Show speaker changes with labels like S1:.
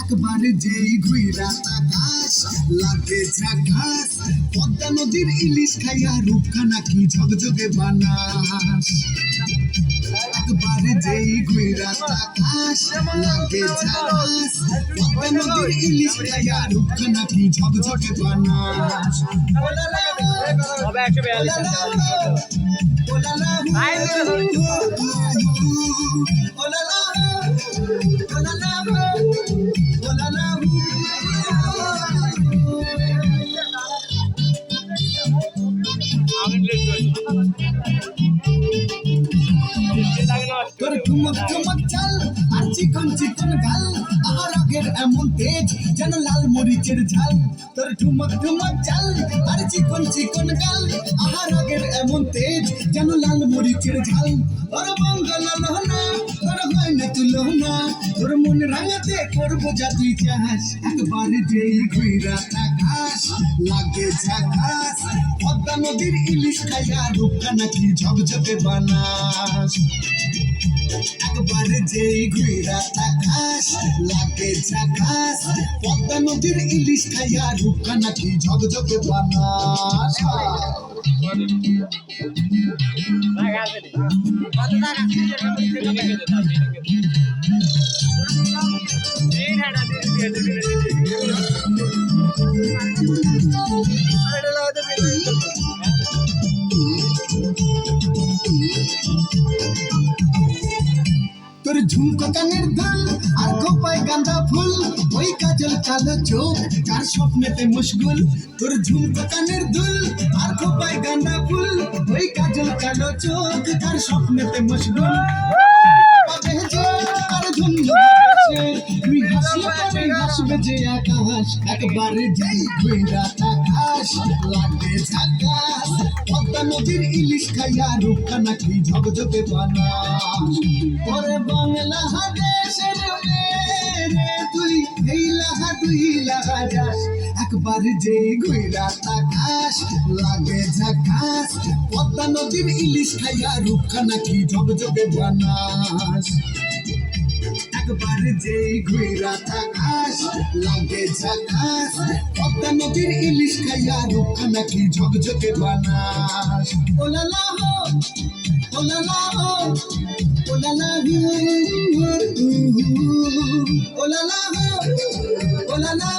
S1: একবার যেই ঘুইরা তাকাস লাগে ঝাকাস পদ্মা নদীর ইলিশ খাইয়া রূপখানা কি ঝকঝকে বানাস একবার যেই ঘুইরা তাকাস লাগে ঝাকাস পদ্মা নদীর ইলিশ খাইয়া রূপখানা কি ঝকঝকে বানাস তোর ঠুমক ঠুমক চাল আর চিকন চিকন গাল আর আগের এমন তেজ যেন লাল মরিচের ঝাল তোর ঠুমক ঠুমক চাল আর চিকন চিকন গাল আর আগের এমন তেজ যেন লাল মরিচের ঝাল তোর মঙ্গল লহনা তোর হয় না তুলনা তোর মন রাঙাতে করবো যা তুই চাস একবার যেই ঘুইরা তাকাস লাগে ঝাকাস পদ্মা নদীর ইলিশ খাইয়া রূপখানা কি ঝকঝকে বানাস একবার যেই ঘুইরা তাকাস লাগে ঝাকাস পদ্মা নদীর ইলিশ খাইয়া রূপখানা কি ঝকঝকে বানাস তোর ঝুমকো কানের দুল আর খোপায় গাঁদা ফুল ওই কাজল কালো চোখ কার স্বপ্নেতে মুশগুল তোর ঝুমকো কানের দুল আর খোপায় গাঁদা ফুল ওই কাজল কালো চোখ কার স্বপ্নেতে মুশগুল তুই হাসলে পরে হাসবে যে আকাশ একবার যেই ঘুইরা তাকাস লাগে ঝাকাস পদ্মা নদীর ইলিশ খাইয়া রূপখানা কি ঝকঝকে বানাস ওরে বাংলা দেশের মেয়ে তুই এই লাহা দুই লাহা যাস একবার যেই ঘুইরা তাকাস লাগে ঝাকাস পদ্মা নদীর ইলিশ খাইয়া রূপখানা কি ঝকঝকে বানাস একবার যেই ঘুইরা তাকাস লাগে ঝাকাস পদ্মা নদীর ইলিশ খাইয়া রূপখানা কি ঝকঝকে বানাস ওলালা হো ওলালা হো ওলালা হো ওলালা হো ওলালা